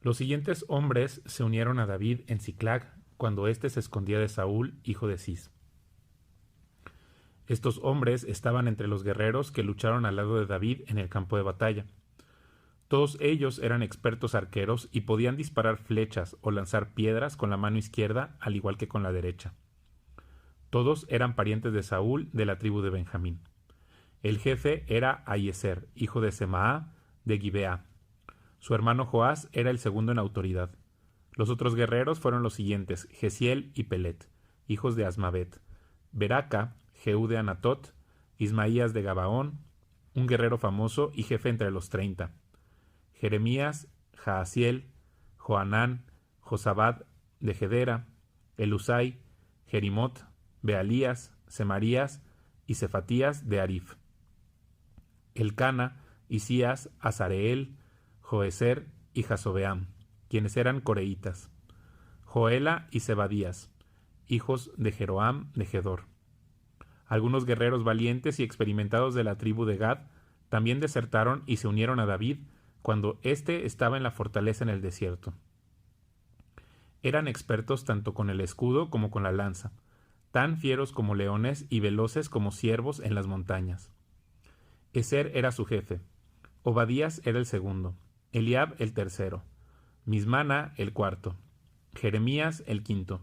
Los siguientes hombres se unieron a David en Siclag, cuando éste se escondía de Saúl, hijo de Cis. Estos hombres estaban entre los guerreros que lucharon al lado de David en el campo de batalla. Todos ellos eran expertos arqueros y podían disparar flechas o lanzar piedras con la mano izquierda, al igual que con la derecha. Todos eran parientes de Saúl, de la tribu de Benjamín. El jefe era Ahiezer, hijo de Semaá, de Gibeá. Su hermano Joás era el segundo en autoridad. Los otros guerreros fueron los siguientes: Gesiel y Pelet, hijos de Asmavet; Beraca, Jehú de Anatot; Ismaías de Gabaón, un guerrero famoso y jefe entre los 30; Jeremías, Jaasiel, Joanán, Josabad de Gedera, Elusai, Jerimot, Bealías, Semarías y Cefatías de Arif; Elcana, Isías, Azareel, Joezer y Jasobeam, quienes eran coreitas; Joela y Zebadías, hijos de Jeroam de Gedor. Algunos guerreros valientes y experimentados de la tribu de Gad también desertaron y se unieron a David cuando éste estaba en la fortaleza en el desierto. Eran expertos tanto con el escudo como con la lanza, tan fieros como leones y veloces como ciervos en las montañas. Ezer era su jefe, Obadías era el segundo, Eliab el tercero, Mismana el cuarto, Jeremías el quinto,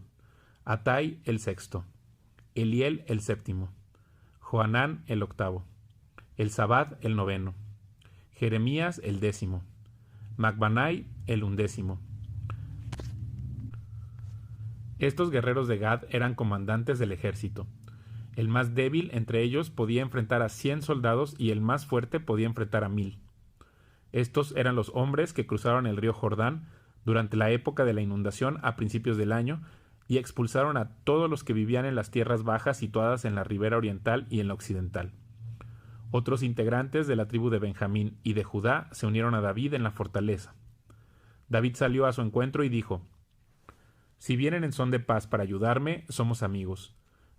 Atai el sexto, Eliel el séptimo, Joanán el octavo, Elzabad el noveno, Jeremías el décimo, Macbanai el undécimo. Estos guerreros de Gad eran comandantes del ejército. El más débil entre ellos podía enfrentar a 100 soldados y el más fuerte podía enfrentar a 1000. Estos eran los hombres que cruzaron el río Jordán durante la época de la inundación a principios del año y expulsaron a todos los que vivían en las tierras bajas situadas en la ribera oriental y en la occidental. Otros integrantes de la tribu de Benjamín y de Judá se unieron a David en la fortaleza. David salió a su encuentro y dijo: «Si vienen en son de paz para ayudarme, somos amigos.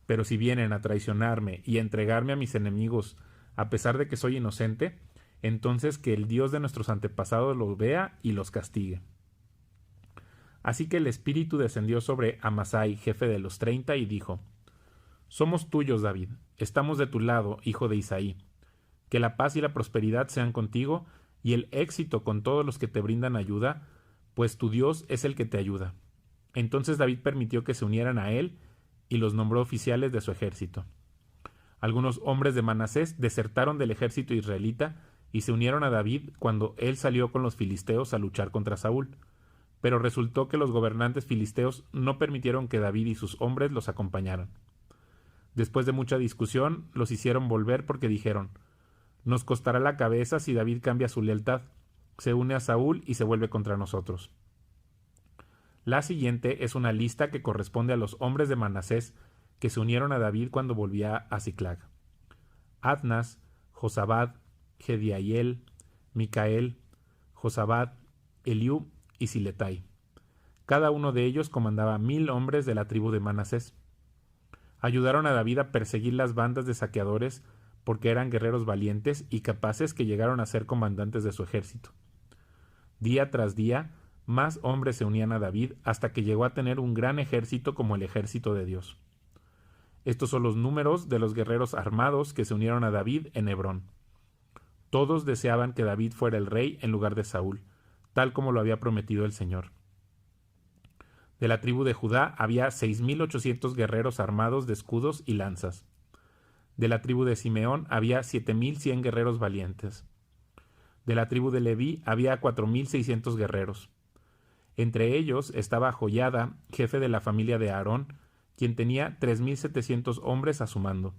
Pero si vienen a traicionarme y a entregarme a mis enemigos, a pesar de que soy inocente, entonces que el Dios de nuestros antepasados los vea y los castigue». Así que el espíritu descendió sobre Amasai, jefe de los 30, y dijo: «Somos tuyos, David, estamos de tu lado, hijo de Isaí. Que la paz y la prosperidad sean contigo, y el éxito con todos los que te brindan ayuda, pues tu Dios es el que te ayuda». Entonces David permitió que se unieran a él y los nombró oficiales de su ejército. Algunos hombres de Manasés desertaron del ejército israelita y se unieron a David cuando él salió con los filisteos a luchar contra Saúl. Pero resultó que los gobernantes filisteos no permitieron que David y sus hombres los acompañaran. Después de mucha discusión, los hicieron volver porque dijeron: «Nos costará la cabeza si David cambia su lealtad, se une a Saúl y se vuelve contra nosotros». La siguiente es una lista que corresponde a los hombres de Manasés que se unieron a David cuando volvía a Siclag: Adnas, Josabad, Jediaiel, Micael, Josabad, Eliú y Siletai. Cada uno de ellos comandaba 1000 hombres de la tribu de Manasés. Ayudaron a David a perseguir las bandas de saqueadores porque eran guerreros valientes y capaces que llegaron a ser comandantes de su ejército. Día tras día, más hombres se unían a David hasta que llegó a tener un gran ejército como el ejército de Dios. Estos son los números de los guerreros armados que se unieron a David en Hebrón. Todos deseaban que David fuera el rey en lugar de Saúl, tal como lo había prometido el Señor. De la tribu de Judá había 6800 guerreros armados de escudos y lanzas. De la tribu de Simeón había 7100 guerreros valientes. De la tribu de Leví había 4600 guerreros. Entre ellos estaba Joiada, jefe de la familia de Aarón, quien tenía 3700 hombres a su mando.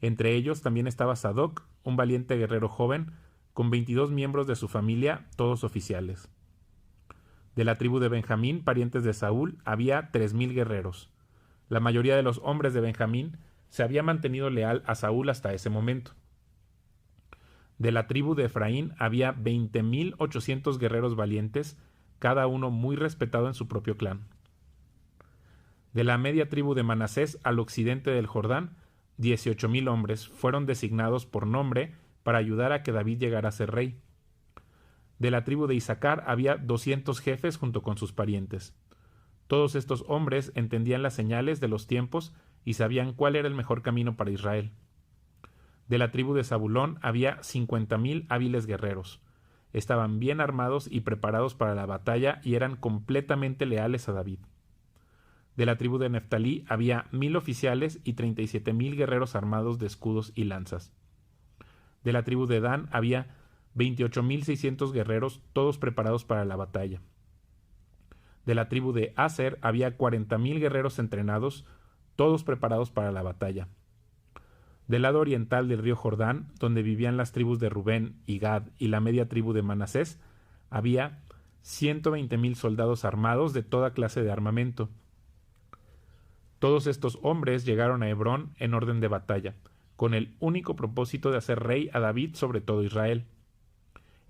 Entre ellos también estaba Sadoc, un valiente guerrero joven, con 22 miembros de su familia, todos oficiales. De la tribu de Benjamín, parientes de Saúl, había 3000 guerreros. La mayoría de los hombres de Benjamín se había mantenido leal a Saúl hasta ese momento. De la tribu de Efraín había 20.800 guerreros valientes, cada uno muy respetado en su propio clan. De la media tribu de Manasés al occidente del Jordán, 18.000 hombres fueron designados por nombre para ayudar a que David llegara a ser rey. De la tribu de Issacar había 200 jefes junto con sus parientes. Todos estos hombres entendían las señales de los tiempos y sabían cuál era el mejor camino para Israel. De la tribu de Zabulón había 50,000 hábiles guerreros. Estaban bien armados y preparados para la batalla y eran completamente leales a David. De la tribu de Neftalí había 1,000 oficiales y 37,000 guerreros armados de escudos y lanzas. De la tribu de Dan había 28,600 guerreros, todos preparados para la batalla. De la tribu de Aser había 40,000 guerreros entrenados, todos preparados para la batalla. Del lado oriental del río Jordán, donde vivían las tribus de Rubén y Gad y la media tribu de Manasés, había 120,000 soldados armados de toda clase de armamento. Todos estos hombres llegaron a Hebrón en orden de batalla, con el único propósito de hacer rey a David sobre todo Israel.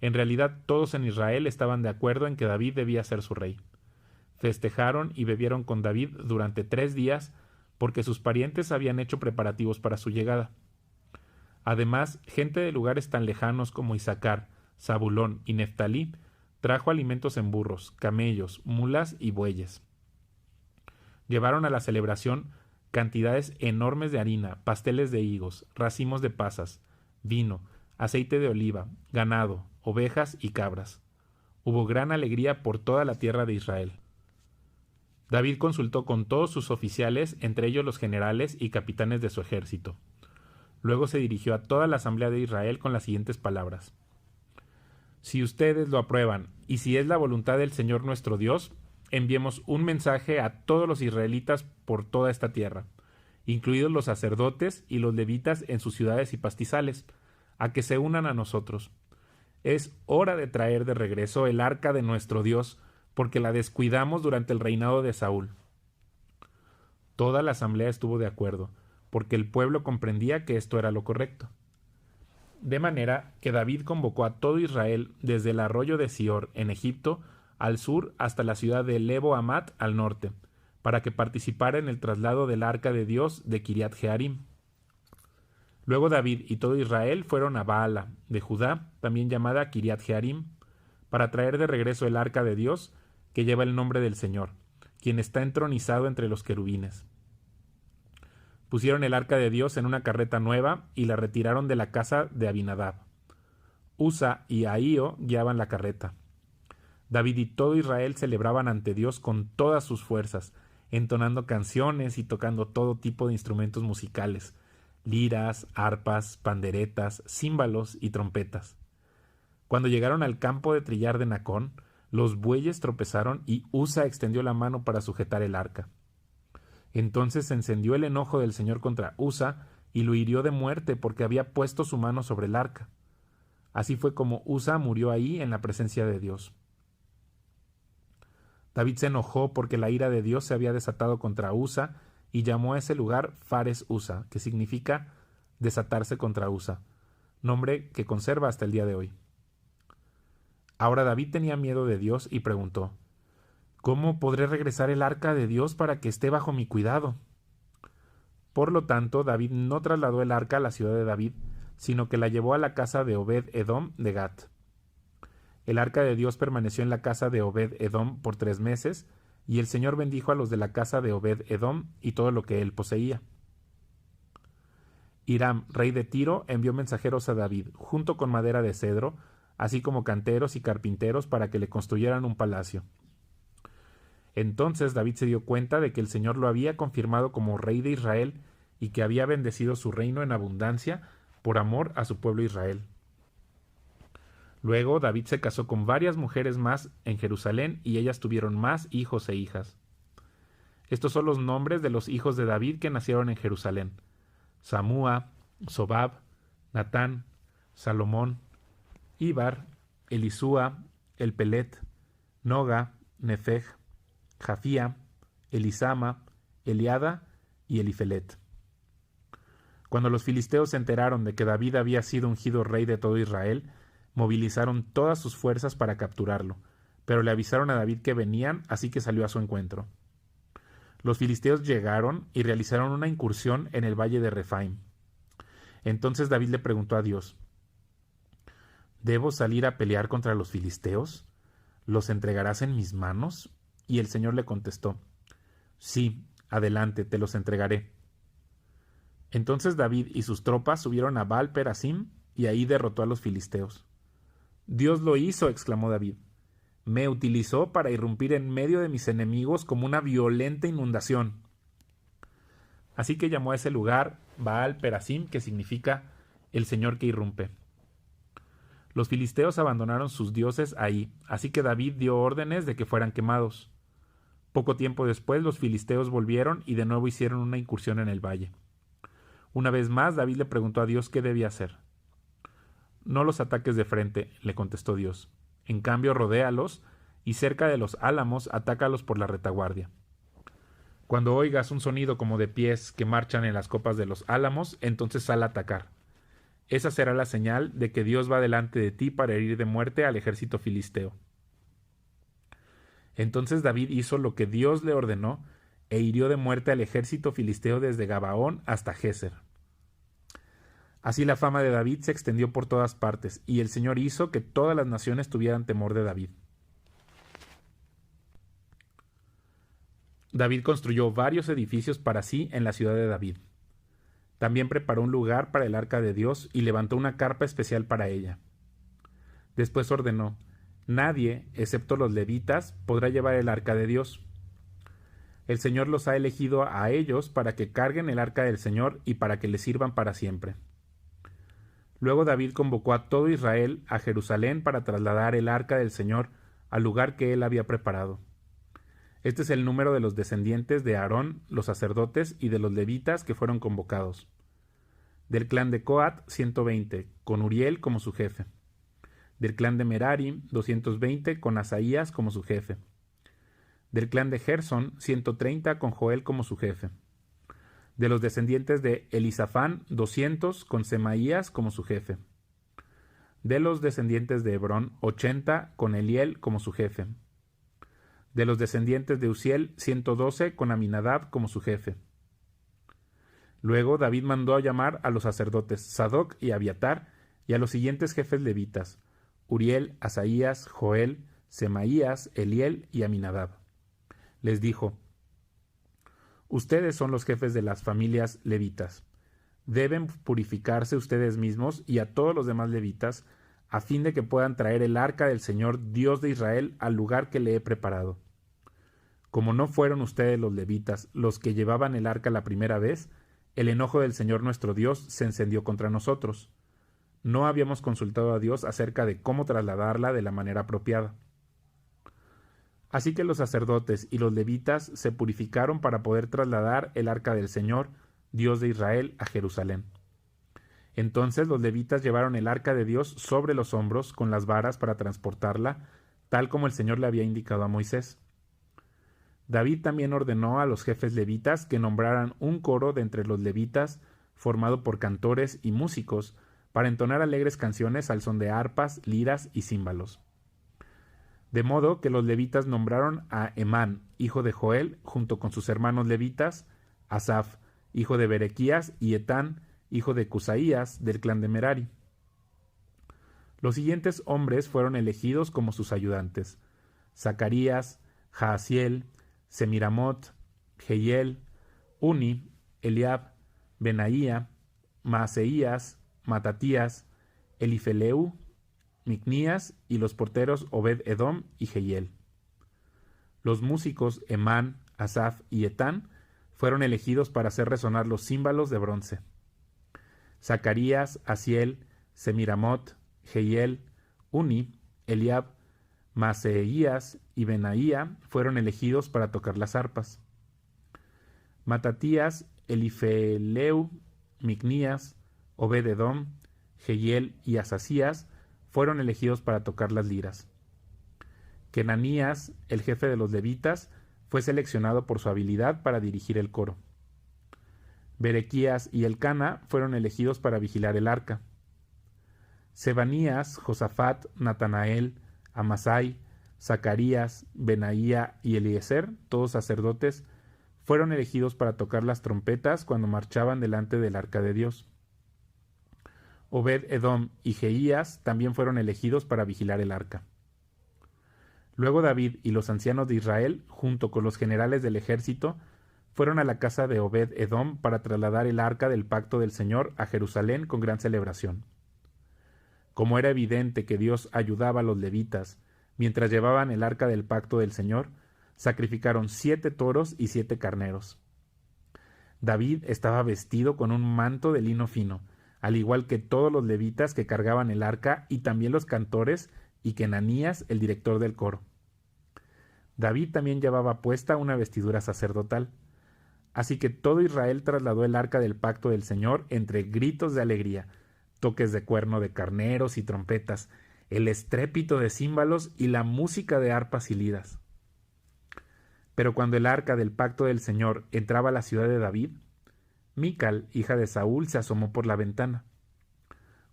En realidad todos en Israel estaban de acuerdo en que David debía ser su rey. Festejaron y bebieron con David durante 3 días, porque sus parientes habían hecho preparativos para su llegada. Además, gente de lugares tan lejanos como Issacar, Zabulón y Neftalí trajo alimentos en burros, camellos, mulas y bueyes. Llevaron a la celebración cantidades enormes de harina, pasteles de higos, racimos de pasas, vino, aceite de oliva, ganado, ovejas y cabras. Hubo gran alegría por toda la tierra de Israel. David consultó con todos sus oficiales, entre ellos los generales y capitanes de su ejército. Luego se dirigió a toda la asamblea de Israel con las siguientes palabras: Si ustedes lo aprueban, y si es la voluntad del Señor nuestro Dios, enviemos un mensaje a todos los israelitas por toda esta tierra, incluidos los sacerdotes y los levitas en sus ciudades y pastizales, a que se unan a nosotros. Es hora de traer de regreso el arca de nuestro Dios, porque la descuidamos durante el reinado de Saúl. Toda la asamblea estuvo de acuerdo, porque el pueblo comprendía que esto era lo correcto. De manera que David convocó a todo Israel desde el arroyo de Sior, en Egipto, al sur hasta la ciudad de Lebo Amat, al norte, para que participara en el traslado del arca de Dios de Kiriat Jearim. Luego David y todo Israel fueron a Baala, de Judá, también llamada Kiriat Jearim, para traer de regreso el arca de Dios, que lleva el nombre del Señor, quien está entronizado entre los querubines. Pusieron el arca de Dios en una carreta nueva y la retiraron de la casa de Abinadab. Usa y Ahío guiaban la carreta. David y todo Israel celebraban ante Dios con todas sus fuerzas, entonando canciones y tocando todo tipo de instrumentos musicales, liras, arpas, panderetas, címbalos y trompetas. Cuando llegaron al campo de trillar de Nacón, los bueyes tropezaron y Usa extendió la mano para sujetar el arca. Entonces se encendió el enojo del Señor contra Usa y lo hirió de muerte porque había puesto su mano sobre el arca. Así fue como Usa murió ahí en la presencia de Dios. David se enojó porque la ira de Dios se había desatado contra Usa y llamó a ese lugar Fares Usa, que significa desatarse contra Usa, nombre que conserva hasta el día de hoy. Ahora David tenía miedo de Dios y preguntó: ¿Cómo podré regresar el arca de Dios para que esté bajo mi cuidado? Por lo tanto, David no trasladó el arca a la ciudad de David, sino que la llevó a la casa de Obed-Edom de Gat. El arca de Dios permaneció en la casa de Obed-Edom por 3 meses, y el Señor bendijo a los de la casa de Obed-Edom y todo lo que él poseía. Hiram, rey de Tiro, envió mensajeros a David, junto con madera de cedro, así como canteros y carpinteros para que le construyeran un palacio. Entonces David se dio cuenta de que el Señor lo había confirmado como rey de Israel y que había bendecido su reino en abundancia por amor a su pueblo Israel. Luego David se casó con varias mujeres más en Jerusalén y ellas tuvieron más hijos e hijas. Estos son los nombres de los hijos de David que nacieron en Jerusalén: Samúa, Sobab, Natán, Salomón, Ibar, Elisúa, Elpelet, Noga, Nefeg, Jafía, Elisama, Eliada y Elifelet. Cuando los filisteos se enteraron de que David había sido ungido rey de todo Israel, movilizaron todas sus fuerzas para capturarlo, pero le avisaron a David que venían, así que salió a su encuentro. Los filisteos llegaron y realizaron una incursión en el valle de Refaim. Entonces David le preguntó a Dios: ¿Debo salir a pelear contra los filisteos? ¿Los entregarás en mis manos? Y el Señor le contestó: Sí, adelante, te los entregaré. Entonces David y sus tropas subieron a Baal Perasim y ahí derrotó a los filisteos. Dios lo hizo, exclamó David. Me utilizó para irrumpir en medio de mis enemigos como una violenta inundación. Así que llamó a ese lugar Baal Perasim, que significa el Señor que irrumpe. Los filisteos abandonaron sus dioses ahí, así que David dio órdenes de que fueran quemados. Poco tiempo después los filisteos volvieron y de nuevo hicieron una incursión en el valle. Una vez más David le preguntó a Dios qué debía hacer. No los ataques de frente, le contestó Dios. En cambio, rodéalos y cerca de los álamos atácalos por la retaguardia. Cuando oigas un sonido como de pies que marchan en las copas de los álamos, entonces sal a atacar. Esa será la señal de que Dios va delante de ti para herir de muerte al ejército filisteo. Entonces David hizo lo que Dios le ordenó e hirió de muerte al ejército filisteo desde Gabaón hasta Géser. Así la fama de David se extendió por todas partes, y el Señor hizo que todas las naciones tuvieran temor de David. David construyó varios edificios para sí en la ciudad de David. También preparó un lugar para el arca de Dios y levantó una carpa especial para ella. Después ordenó: nadie, excepto los levitas, podrá llevar el arca de Dios. El Señor los ha elegido a ellos para que carguen el arca del Señor y para que le sirvan para siempre. Luego David convocó a todo Israel a Jerusalén para trasladar el arca del Señor al lugar que él había preparado. Este es el número de los descendientes de Aarón, los sacerdotes, y de los levitas que fueron convocados. Del clan de Coat, 120, con Uriel como su jefe. Del clan de Merari, 220, con Asaías como su jefe. Del clan de Gersón, 130, con Joel como su jefe. De los descendientes de Elisafán, 200, con Semaías como su jefe. De los descendientes de Hebrón, 80, con Eliel como su jefe. De los descendientes de Uziel, 112, con Aminadab como su jefe. Luego David mandó a llamar a los sacerdotes Sadoc y Abiatar y a los siguientes jefes levitas: Uriel, Asaías, Joel, Semaías, Eliel y Aminadab. Les dijo: ustedes son los jefes de las familias levitas. Deben purificarse ustedes mismos y a todos los demás levitas, a fin de que puedan traer el arca del Señor Dios de Israel al lugar que le he preparado. Como no fueron ustedes los levitas los que llevaban el arca la primera vez, el enojo del Señor nuestro Dios se encendió contra nosotros. No habíamos consultado a Dios acerca de cómo trasladarla de la manera apropiada. Así que los sacerdotes y los levitas se purificaron para poder trasladar el arca del Señor, Dios de Israel, a Jerusalén. Entonces los levitas llevaron el arca de Dios sobre los hombros con las varas para transportarla, tal como el Señor le había indicado a Moisés. David también ordenó a los jefes levitas que nombraran un coro de entre los levitas, formado por cantores y músicos, para entonar alegres canciones al son de arpas, liras y címbalos. De modo que los levitas nombraron a Emán, hijo de Joel, junto con sus hermanos levitas, Asaf, hijo de Berequías, y Etán, hijo de Cusaías, del clan de Merari. Los siguientes hombres fueron elegidos como sus ayudantes: Zacarías, Jaasiel, Semiramot, Jehiel, Uni, Eliab, Benaía, Maaseías, Matatías, Elifeleu, Micnías y los porteros Obed-Edom y Jehiel. Los músicos Emán, Asaf y Etán fueron elegidos para hacer resonar los címbalos de bronce. Zacarías, Asiel, Semiramot, Jehiel, Uni, Eliab, Maaseías y Benaía fueron elegidos para tocar las arpas. Matatías, Elifeleu, Micnías, Obed-Edom, Jehiel y Asasías fueron elegidos para tocar las liras. Kenanías, el jefe de los levitas, fue seleccionado por su habilidad para dirigir el coro. Berequías y Elcana fueron elegidos para vigilar el arca. Sebanías, Josafat, Natanael, Amasai, Zacarías, Benaía y Eliezer, todos sacerdotes, fueron elegidos para tocar las trompetas cuando marchaban delante del arca de Dios. Obed-Edom y Jeías también fueron elegidos para vigilar el arca. Luego David y los ancianos de Israel, junto con los generales del ejército, fueron a la casa de Obed-Edom para trasladar el arca del pacto del Señor a Jerusalén con gran celebración. Como era evidente que Dios ayudaba a los levitas mientras llevaban el arca del pacto del Señor, sacrificaron 7 toros y 7 carneros. David estaba vestido con un manto de lino fino, al igual que todos los levitas que cargaban el arca y también los cantores y Kenanías, el director del coro. David también llevaba puesta una vestidura sacerdotal. Así que todo Israel trasladó el arca del pacto del Señor entre gritos de alegría, toques de cuerno de carneros y trompetas, el estrépito de címbalos y la música de arpas y liras. Pero cuando el arca del pacto del Señor entraba a la ciudad de David, Mical, hija de Saúl, se asomó por la ventana.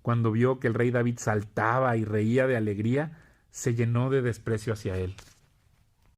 Cuando vio que el rey David saltaba y reía de alegría, se llenó de desprecio hacia él.